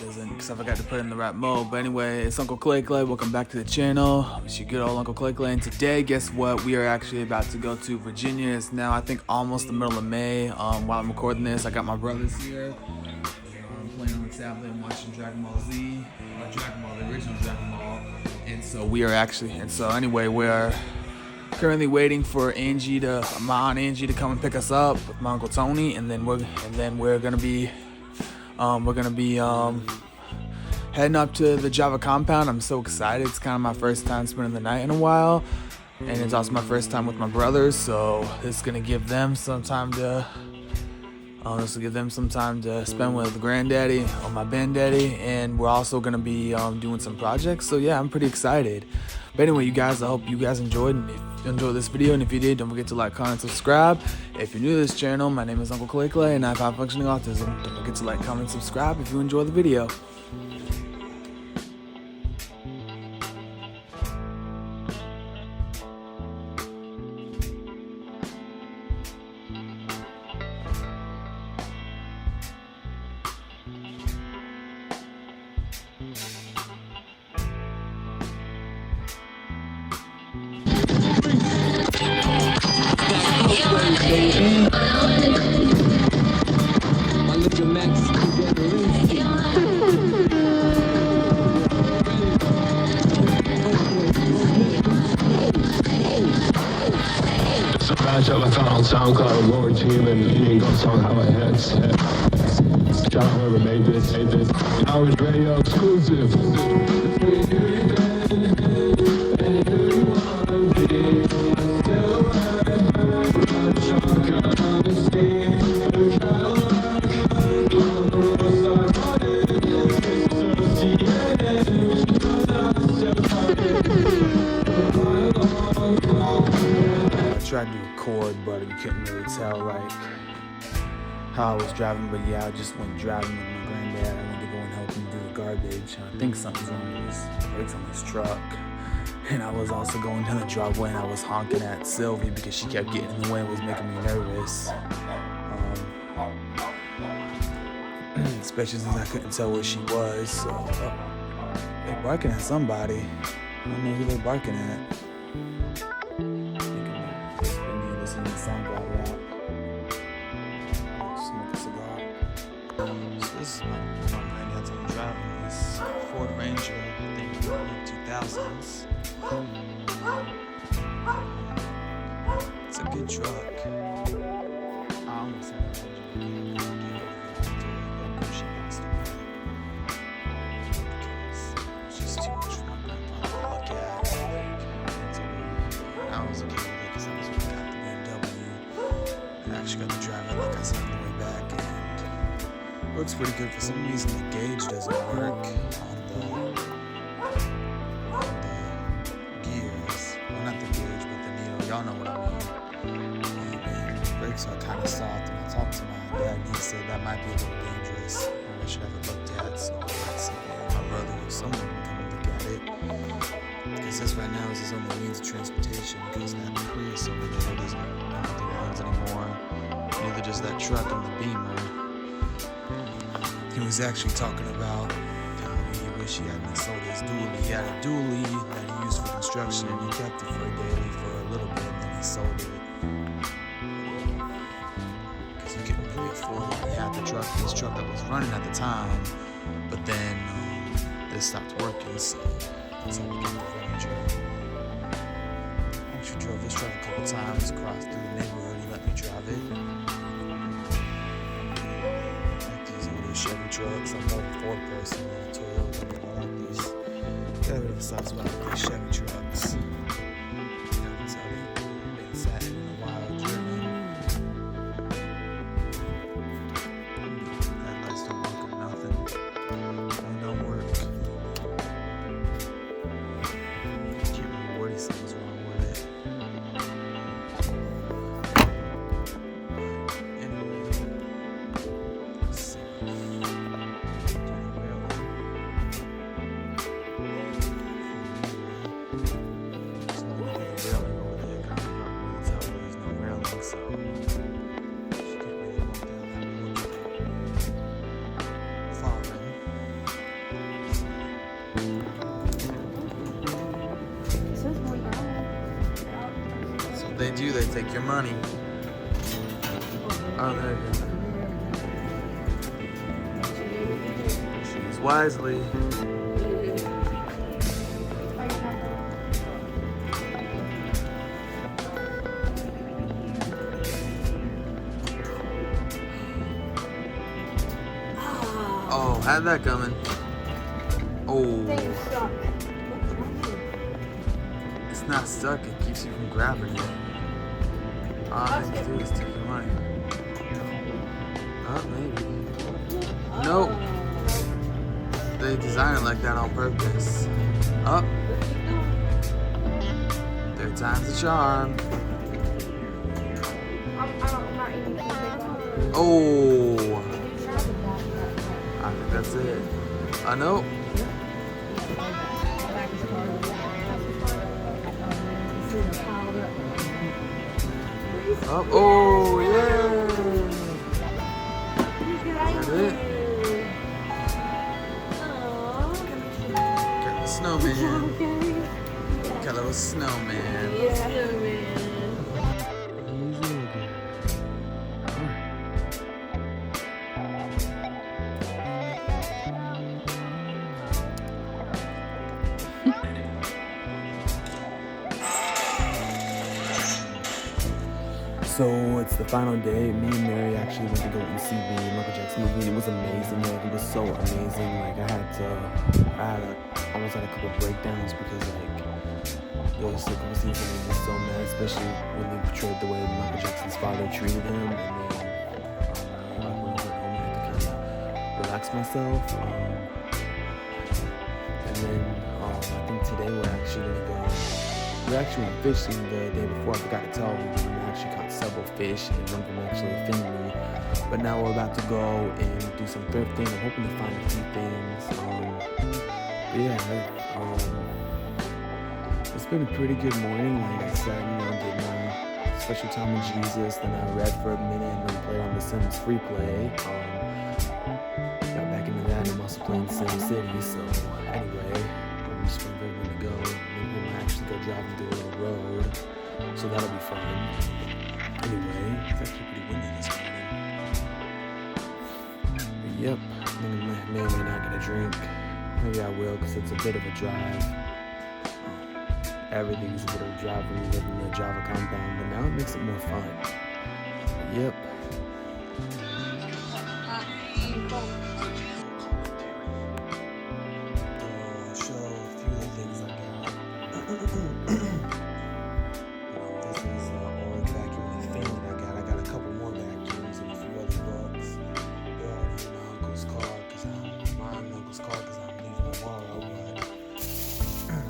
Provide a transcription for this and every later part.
doesn't, because I forgot to put it in the right mode. But anyway, it's Uncle Clay Clay. Welcome back to the channel. It's your good old Uncle Clay Clay. And today, guess what? We are actually about to go to Virginia. It's now, I think, almost the middle of May. While I'm recording this, I got my brothers here. I'm playing on the tablet and watching Dragon Ball Z, or Dragon Ball, the original Dragon Ball. And so anyway, we're currently waiting for my aunt Angie to come and pick us up with my Uncle Tony, and then we're gonna be heading up to the Java compound. I'm so excited. It's kind of my first time spending the night in a while, and it's also my first time with my brothers, so it's gonna give them some time to spend with Granddaddy or my Bandaddy, and we're also gonna be doing some projects. So yeah, I'm pretty excited. But anyway, you guys, I hope you guys enjoyed. And if you enjoyed this video, and if you did, don't forget to like, comment, subscribe. If you're new to this channel, my name is Uncle Clay Clay, and I have high-functioning autism. Don't forget to like, comment, subscribe if you enjoy the video. Match up I found on SoundCloud, Lord Team, and me and Ghost Song How I Heads. Shout out whoever made this. Hours Radio exclusive. Tried to record, but you couldn't really tell like how I was driving. But yeah, I just went driving with my granddad. I went to go and help him do the garbage. I think something's wrong with his brakes on his truck. And I was also going down the driveway, and I was honking at Sylvie because she kept getting in the way and was making me nervous. Especially since I couldn't tell where she was. So they're barking at somebody. I don't know who they're barking at. Listen to the SoundCloud rap. Smoke a cigar. So this is my granddad's own driving. This Ford Ranger, I think early 2000s. It's a good truck. I almost had a Ranger. It's just too much for my grandpa to look at. I was okay with it because I was with the BMW. I actually got to drive it like I said on the way back, and it looks pretty good. For some reason, the gauge doesn't work on the gears. Well, not the gauge, but the needle. Y'all know what I mean. And the brakes are kind of soft, and I talked to my dad, and he said that might be a little dangerous, or I should have it looked at. So that's my brother or someone can come and look at it. Because this right now is his only means of transportation, because that Prius over there doesn't have the roads anymore. Neither does that truck and the Beamer. He was actually talking about how he wish he hadn't sold his dually. He had a dually that he used for construction, and he kept it for a daily for a little bit, and then he sold it. Because he couldn't really afford it. He had his truck that was running at the time, but then this stopped working, so that's how we got the Ranger. I actually drove this truck a couple times, crossed through the neighborhood. He let me drive it. I like these little Chevy trucks. I'm more of a Ford person than a Toyota. I like these. Got a bit of a soft spot with these Chevy trucks. So they've been sat in a while, driven. That lights don't work or nothing. They don't work. Can't remember what he said was wrong with it. Anyway, let's see. There's not even a railing over there. I can't really tell there's no railing, so she can't really walk down that road. Farming. they do, they take your money. Oh, there you go. Choose wisely. Oh, had that coming. Oh. It's not stuck, it keeps you from grabbing it. All I have to do is take your money. Oh, maybe. Nope. They design it like that on purpose. Up. Third time's the charm. Oh. I think that's it. Nope. Oh, yeah. Is that it? Got the snowman. Got a little snowman. So it's the final day. Me and Mary actually went to go and see the Michael Jackson movie, and it was amazing. Like, it was so amazing. Like, almost had a couple breakdowns because there was a couple scenes that made me so mad, especially when they portrayed the way Michael Jackson's father treated him. And then when I was at home, I had to kind of relax myself. And then I think today we're actually gonna go. We actually went fishing the day before. I forgot to tell you. We actually caught several fish, and one of them actually offended me. But now we're about to go and do some thrifting. I'm hoping to find a few things. It's been a pretty good morning. Like I said, did my special time with Jesus. Then I read for a minute and then played on the Sims free play. Got back into that, and I'm also playing Sim City. So anyway, I'm just waiting for everyone to go. Maybe we might actually go driving through a little road. So that'll be fun. Anyway, it's actually pretty windy this morning. But yep, I think I may or may not get a drink. Maybe I will, because it's a bit of a drive. Everything's a bit of a drive when you live in the Java compound, but now it makes it more fun. But yep. I'll show a few of the things I got. This is Orange vacuum and fan that I got. I got a couple more vacuums and a few other books. They're already in my uncle's car because I'm leaving tomorrow. But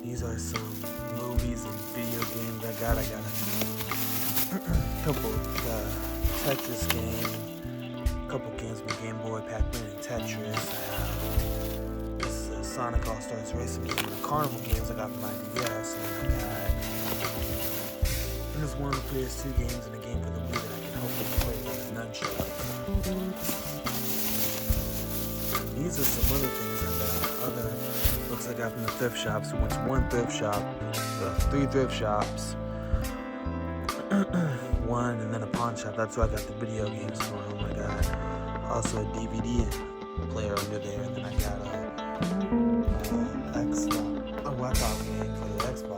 these are some movies and video games I got. I got a couple Tetris game, a couple games with Game Boy, Pac-Man, and Tetris. This is a Sonic All-Stars Racing game and a Carnival games I got for my DS. And there's one of the PS2 games and a game for the Wii that I can hopefully play with a nunchuck. These are some other things I got. Other books I got from the thrift shops. We went to one thrift shop, 3 thrift shops, one, and then a pawn shop. That's where I got the video games from. I got also a DVD player under there, and then I got a Wipeout game for the Xbox.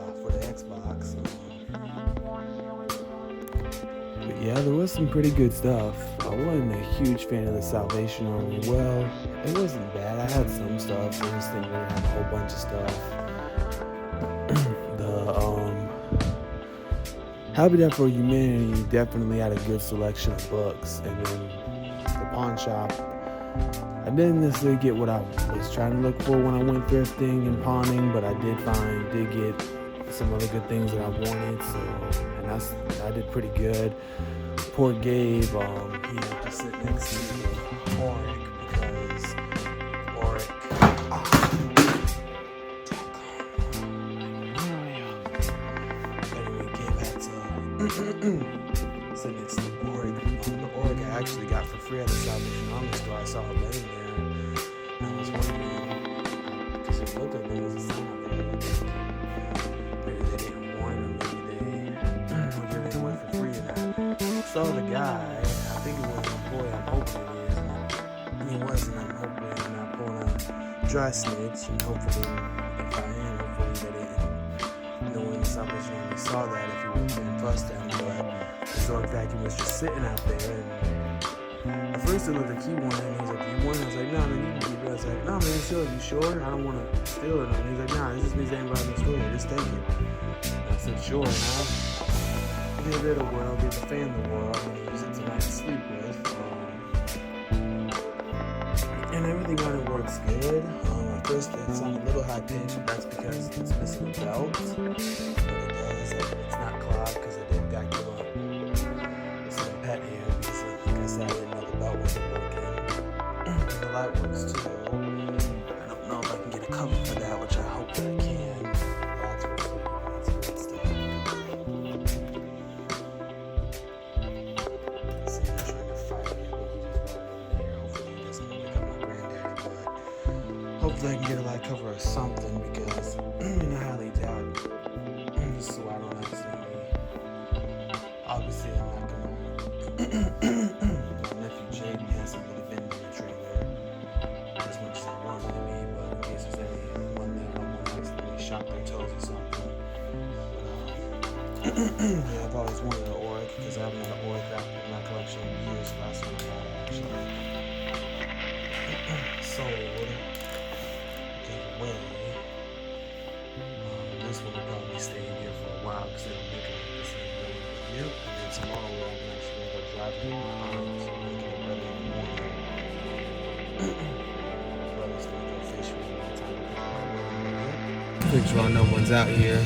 But yeah, there was some pretty good stuff. I wasn't a huge fan of the Salvation Army. Well, it wasn't bad. I had some stuff. I just didn't really have a whole bunch of stuff. Habitat for Humanity definitely had a good selection of books. And then the pawn shop, I didn't necessarily get what I was trying to look for when I went thrifting and pawning, but I did get some other good things that I wanted. So, and I did pretty good. Poor Gabe, he had to sit next to Oric because Oric. Anyway, Gabe had to sit next to Oric. The Oric I actually got for free at the Salvation Army store. I saw it laying there. And I was wondering, because it looked like there was a sign out there. Maybe they didn't warn him. Maybe they saw the guy. I think it was my boy. I'm hoping it is. And he wasn't. I'm hoping I'm not pulling a dry snitch. And hopefully, if I am, hopefully that it, no one salvation saw that if he was being fussed at him. But the sort of fact he was just sitting out there. And at first it looked like he wanted, and he was like, "Do you want it?" I was like, "Nah, man, you can keep it." I was like, "Nah, man, sure, you sure? I don't want to steal it." And he's like, "Nah, this just means anybody in the store. Just take it." And I said, "Sure." Now, give it a whirl, give the fan the whirl, and use it tonight to sleep with. And everything on it works good. At first it sounded a little high pitched, but that's because it's missing a belt. But it does, it's not clogged because I did vacuum up some pet hair because, like I said, I didn't know the belt wasn't working. And the light works too. I don't know if I can get a cover for that, which I hope that I can. That's what's good. That's good stuff. Hopefully I can get a light cover or something because you know how they doubt just so I don't accidentally. Obviously I'm not gonna my nephew Jaden hasn't really been in the trailer as much as I wanted to be, but in case there's anyone that I don't want to accidentally shock their toes or something. Yeah, I've always wanted an Auric because I haven't had an Auric in my collection in years. Last time I got it actually sold. Way. This one will probably stay in here for a while because it'll make it like this in the morning. Yep. And then tomorrow we're actually going to go drive it in the pond, so we'll get it ready in the morning. Brother's going to go fish with me one time to pick up my rod. Make sure no one's out here.